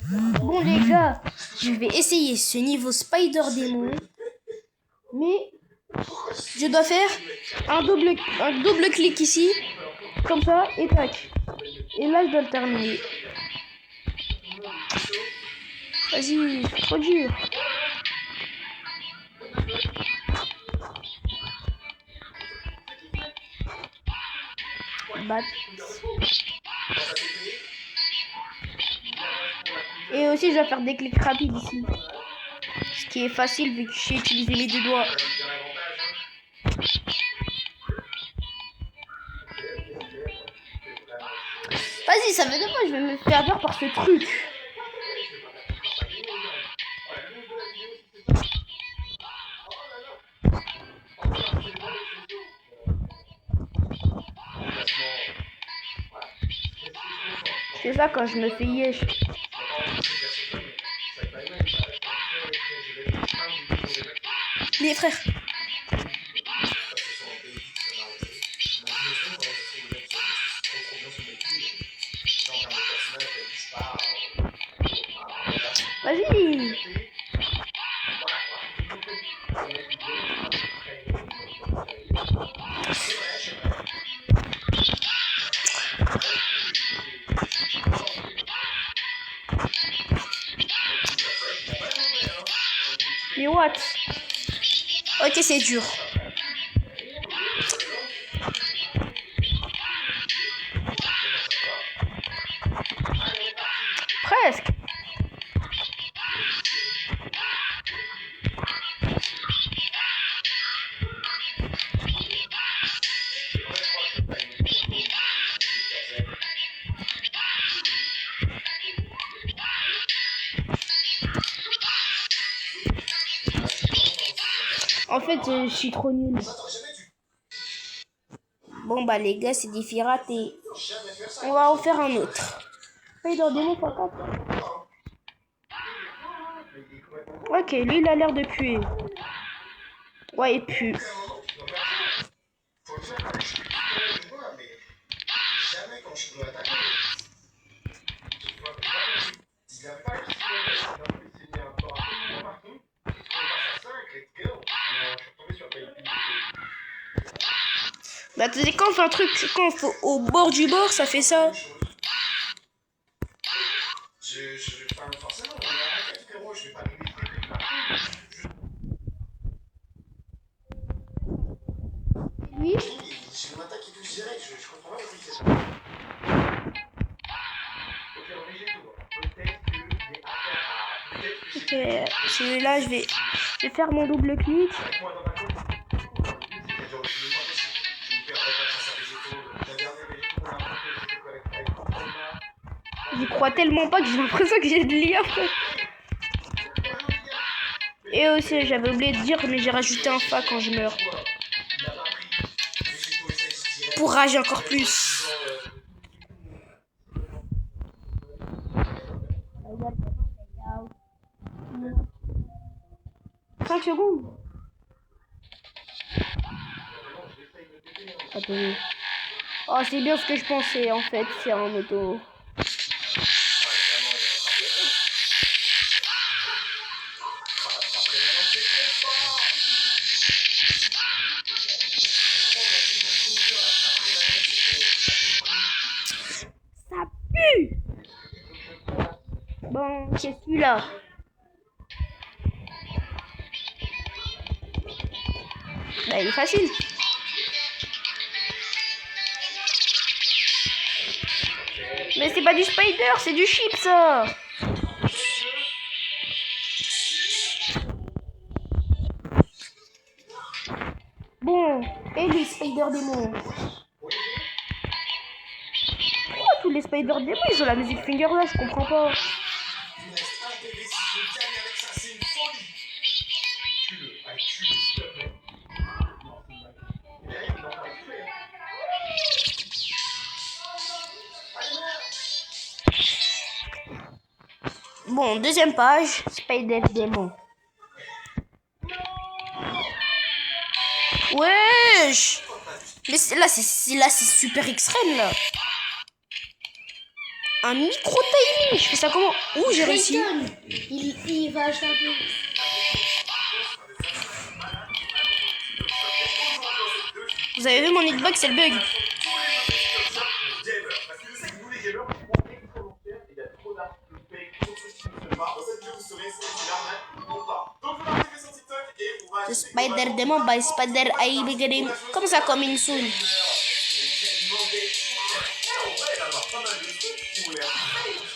Bon les gars, je vais essayer ce niveau Spider Démon. Mais je dois faire un double clic ici. Comme ça, et tac. Et là, je dois le terminer. Vas-y, c'est trop dur. Bat. Et aussi, je vais faire des clics rapides ici. Ce qui est facile vu que j'ai utilisé mes deux doigts. Vas-y, ça veut dire quoi? Je vais me faire peur par ce truc. C'est ça quand je me fais yesh. Les frères. Vas-y. Mais what? Ok, c'est dur. Presque. En fait, je suis trop nulle. Bon bah les gars, c'est des filles ratées. On va en faire un autre. Spider Démon x4. Ok, lui il a l'air de puer. Ouais, il pue. Bah tu sais quand on fait un truc, quand on fait au bord du bord, ça fait ça. Oui. Ok, celui-là je vais faire mon double clic. J'y crois tellement pas que j'ai l'impression que j'ai de l'IA. Et aussi, j'avais oublié de dire, mais j'ai rajouté un fa quand je meurs. Pour rager encore plus. 5 secondes. Attendez. Oh, c'est bien ce que je pensais en fait, c'est en moto. Ça pue. Bon, c'est celui-là. Bah, il est facile. Mais c'est pas du spider, c'est du chip ça. Bon, et les spider démons. Pourquoi tous les spider démons ils ont la musique finger là, je comprends pas. Bon, deuxième page, Spider Démon. Wesh. Mais là c'est super extrême là. un micro timing. Je fais ça comment? Où j'ai réussi? Il va chanter. Vous avez vu mon hitbox, c'est le bug. The Spider Demon by Spider AI beginning. Comme ça, coming soon.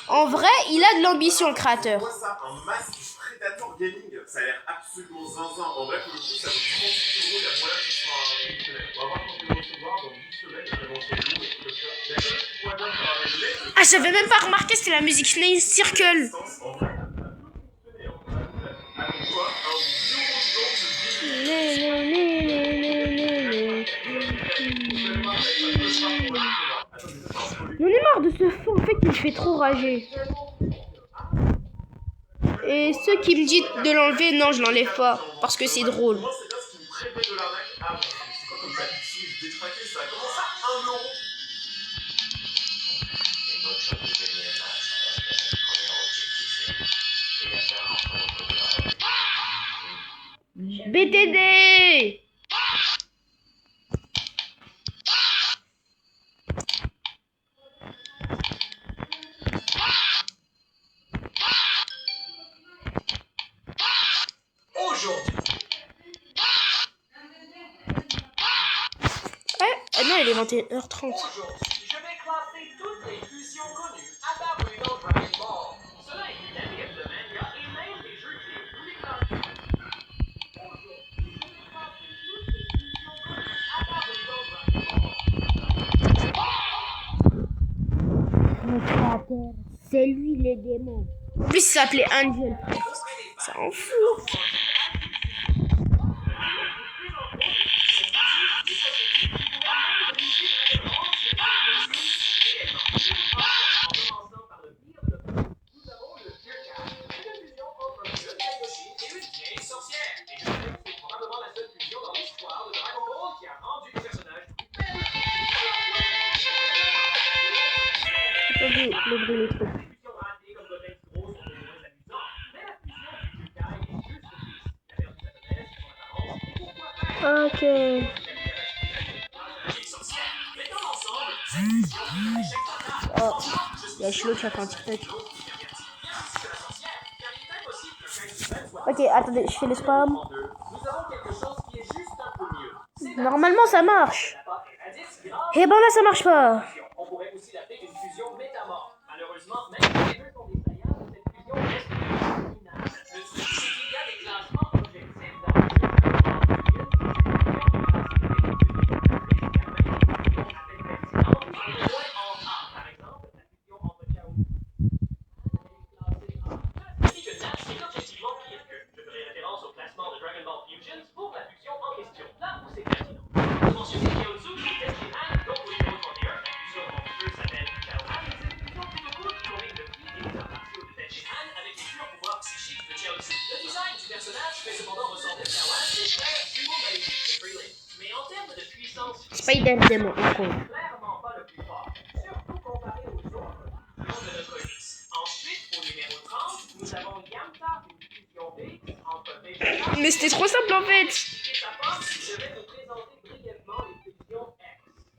En vrai, il a de l'ambition, le créateur. Ça a l'air absolument zinzin. En vrai, pour le coup, ça coûte 36 €. Il y a moyen que ce soit un fonctionnaire. On va voir quand il va recevoir dans 10 semaines. Il va lancer le loup et tout le faire. D'accord, tu pourrais bien faire un relais. Ah, j'avais même pas remarqué, c'était la musique Snail Circle. En vrai, attends quoi? Un J'en ai marre de ce fou, en fait, il me fait trop rager. Et ceux qui me disent de l'enlever, non, je l'enlève pas, parce que c'est drôle. moi, c'est bien ce qui me prévenait de l'arnaque. Ah, bon, c'est quoi comme ça? Si je détraquais ça, comment ça? 1 €? BTD. Non, il est 21h30. Aujourd'hui, je vais classer toutes les fusions connues apparues dans Dragon Ball. Cela inclut la Bible de manga et même des jeux vidéo. Vous les classez. Aujourd'hui, je vais classer toutes les fusions connues apparues dans Dragon Ball. C'est lui les démons. En plus, il s'appelait Angel. Ça en fout. Le bruit est trop. Ok. Oh, il y a Chilo qui a fait un TikTok. Ok, attendez, je fais le spam. Normalement, ça marche. Et ben là, ça marche pas. On pourrait aussi l'appeler une fusion métamorphe. Malheureusement, même si les deux sont défaillantes, cette fusion reste minable. Le truc, c'est qu'il y a des classements objectifs dans le Spider Demon, encore. clairement pas le plus fort, surtout comparé aux autres fusions de notre liste. Ensuite, au numéro 30, nous avons Yamta, une fusion B entre Vegeta Mais c'était trop simple en fait. et sa forme. Je vais vous présenter brièvement les fusions X.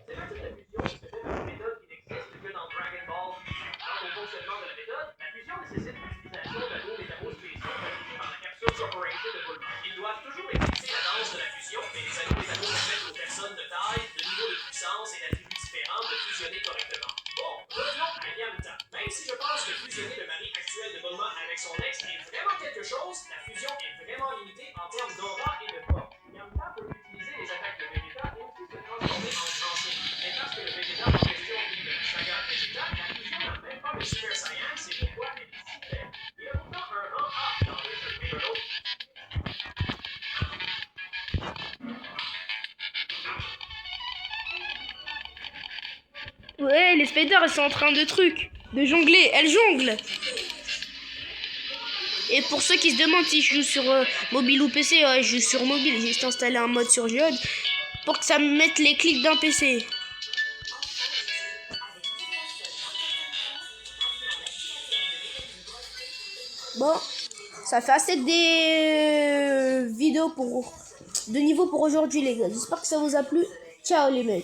C'est le type de fusion qui se fait par une méthode qui n'existe que dans Dragon Ball. Quant au fonctionnement de la méthode, la fusion nécessite l'utilisation d'anneaux métallos spéciaux fabriqués par la Capsule Corporation de Bulma. Ils doivent toujours exécuter la danse de la fusion, mais les anneaux métallos permettent aux personnes de taille, de niveau de puissance et d'attributs différents de fusionner correctement. Bon, revenons à Yamta. Même si je pense que fusionner le mari actuel de Bulma avec son ex est vraiment quelque chose, la fusion est vraiment limitée en termes d'aura et de force. Yamta peut utiliser les attaques de Vegeta et aussi se transformer en Transformer. Mais parce que le Vegeta en question vient de la saga Vegeta, la fusion n'a même pas le Super Saiyan, c'est pourquoi elle est si faible. Il y a pourtant un rang A dans le jeu Megalo. Ouais, les spiders, elles sont en train de jongler. Elles jonglent. Et pour ceux qui se demandent si je joue sur mobile ou PC, je joue sur mobile. J'ai juste installé un mode sur Geode pour que ça me mette les clics d'un PC. Bon, ça fait assez de vidéos de niveau pour aujourd'hui les gars. J'espère que ça vous a plu. Ciao les mecs.